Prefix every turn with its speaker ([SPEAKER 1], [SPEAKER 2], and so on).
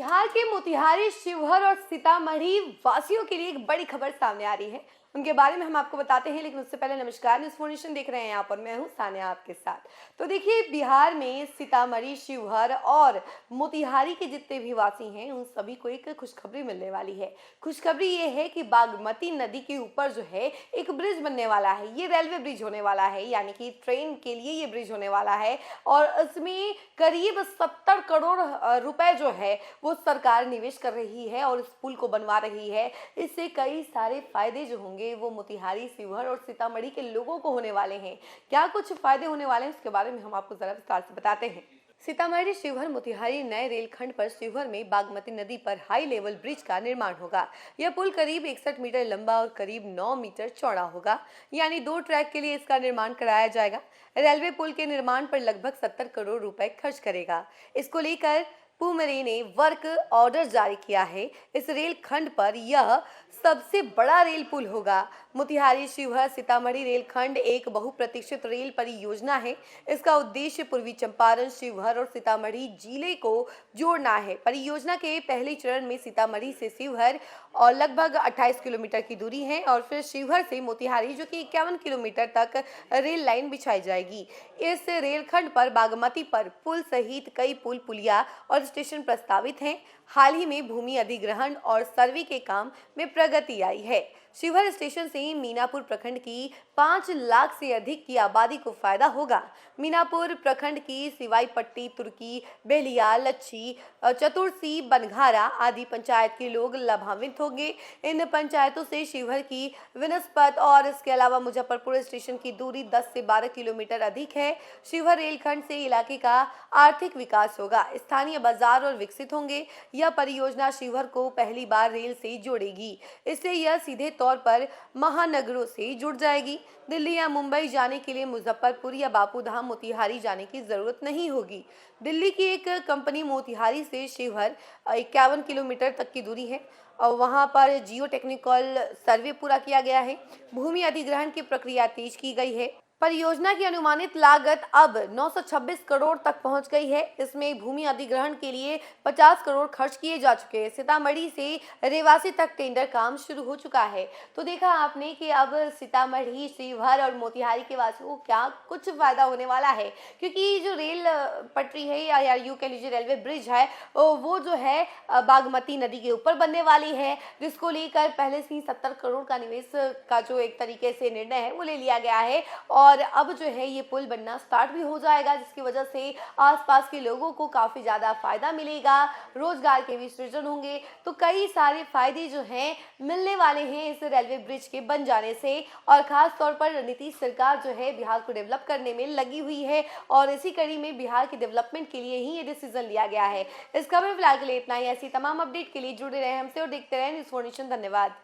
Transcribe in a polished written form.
[SPEAKER 1] बिहार के मोतिहारी, शिवहर और सीतामढ़ी वासियों के लिए एक बड़ी खबर सामने आ रही है। उनके बारे में हम आपको बताते हैं, लेकिन उससे पहले नमस्कार, न्यूज़ फोनेशन देख रहे हैं यहाँ पर, मैं हूँ सानिया आपके साथ। तो देखिए, बिहार में सीतामढ़ी, शिवहर और मोतिहारी के जितने भी वासी हैं, उन सभी को एक खुशखबरी मिलने वाली है। खुशखबरी ये है कि बागमती नदी के ऊपर जो है एक ब्रिज बनने वाला है। ये रेलवे ब्रिज होने वाला है, यानी कि ट्रेन के लिए ये ब्रिज होने वाला है और इसमें करीब 70 करोड़ रुपए जो है वो सरकार निवेश कर रही है और इस पुल को बनवा रही है। इससे कई सारे फायदे जो होंगे वो मोतिहारी, शिवहर और सीतामढ़ी के लोगों को होने वाले हैं। क्या कुछ फायदे होने वाले हैं, उसके बारे में हम आपको जरा विस्तार से बताते हैं। सीतामढ़ी, शिवहर, मोतिहारी नए रेलखंड पर शिवहर में बागमती नदी पर हाई लेवल ब्रिज का निर्माण होगा। यह पुल करीब 61 मीटर लंबा और करीब 9 मीटर चौड़ा होगा, यानी 2 ट्रैक के लिए इसका निर्माण कराया जाएगा। रेलवे पुल के निर्माण पर लगभग 70 करोड़ रुपए खर्च करेगा। इसको लेकर पूमरे ने वर्क ऑर्डर जारी किया है। इस रेल खंड पर यह सबसे बड़ा रेल पुल होगा। मोतिहारी, शिवहर, सीतामढ़ी रेलखंड एक बहुप्रतीक्षित रेल परियोजना है। इसका उद्देश्य पूर्वी चंपारण, शिवहर और सीतामढ़ी जिले को जोड़ना है। परियोजना के पहले चरण में सीतामढ़ी से शिवहर और लगभग 28 किलोमीटर की दूरी है और फिर शिवहर से मोतिहारी जो कि 51 किलोमीटर तक रेल लाइन बिछाई जाएगी। इस रेलखंड पर बागमती पर पुल सहित कई पुल, पुलिया और स्टेशन प्रस्तावित हैं। हाल ही में भूमि अधिग्रहण और सर्वे के काम में प्रगति आई है। शिवहर स्टेशन से मीनापुर प्रखंड की 5 लाख से अधिक की आबादी को फायदा होगा। मीनापुर प्रखंड की सिवाई पट्टी, तुर्की, बेलिया, लच्छी, चतुर्सी, बनघारा आदि पंचायत के लोग लाभान्वित होंगे। इन पंचायतों से शिवहर की विनस्पत और इसके अलावा मुजफ्फरपुर स्टेशन की दूरी 10 से 12 किलोमीटर अधिक है। शिवहर रेलखंड से इलाके का आर्थिक विकास होगा, स्थानीय बाजार और विकसित होंगे। यह परियोजना शिवहर को पहली बार रेल से जोड़ेगी। इससे यह सीधे तौर पर महानगरों से जुड़ जाएगी। दिल्ली या मुंबई जाने के लिए मुजफ्फरपुर या बापूधाम, मोतिहारी जाने की जरूरत नहीं होगी। दिल्ली की एक कंपनी मोतिहारी से शिवहर 51 किलोमीटर तक की दूरी है और वहां पर जियो टेक्निकल सर्वे पूरा किया गया है। भूमि अधिग्रहण की प्रक्रिया तेज की गई है। परियोजना की अनुमानित लागत अब 926 करोड़ तक पहुंच गई है। इसमें भूमि अधिग्रहण के लिए 50 करोड़ खर्च किए जा चुके हैं। सीतामढ़ी से रेवासी तक टेंडर काम शुरू हो चुका है। तो देखा आपने कि अब सीतामढ़ी, शिवहर और मोतिहारी के वासियों को क्या कुछ फायदा होने वाला है, क्योंकि जो रेल पटरी है या यूं कह लीजिए रेलवे ब्रिज है वो जो है बागमती नदी के ऊपर बनने वाली है, जिसको लेकर पहले से ही 70 करोड़ का निवेश का जो एक तरीके से निर्णय है वो ले लिया गया है और अब जो है ये पुल बनना स्टार्ट भी हो जाएगा, जिसकी वजह से आसपास के लोगों को काफी ज्यादा फायदा मिलेगा, रोजगार के भी सृजन होंगे। तो कई सारे फायदे जो हैं मिलने वाले हैं इस रेलवे ब्रिज के बन जाने से और खास तौर पर नीतीश सरकार जो है बिहार को डेवलप करने में लगी हुई है और इसी कड़ी में बिहार के डेवलपमेंट के लिए ही ये डिसीजन लिया गया है। इस खबर फिलहाल के लिए इतना ही। ऐसी तमाम अपडेट के लिए जुड़े रहे हमसे और देखते रहे न्यूज़ फोनेशन। धन्यवाद।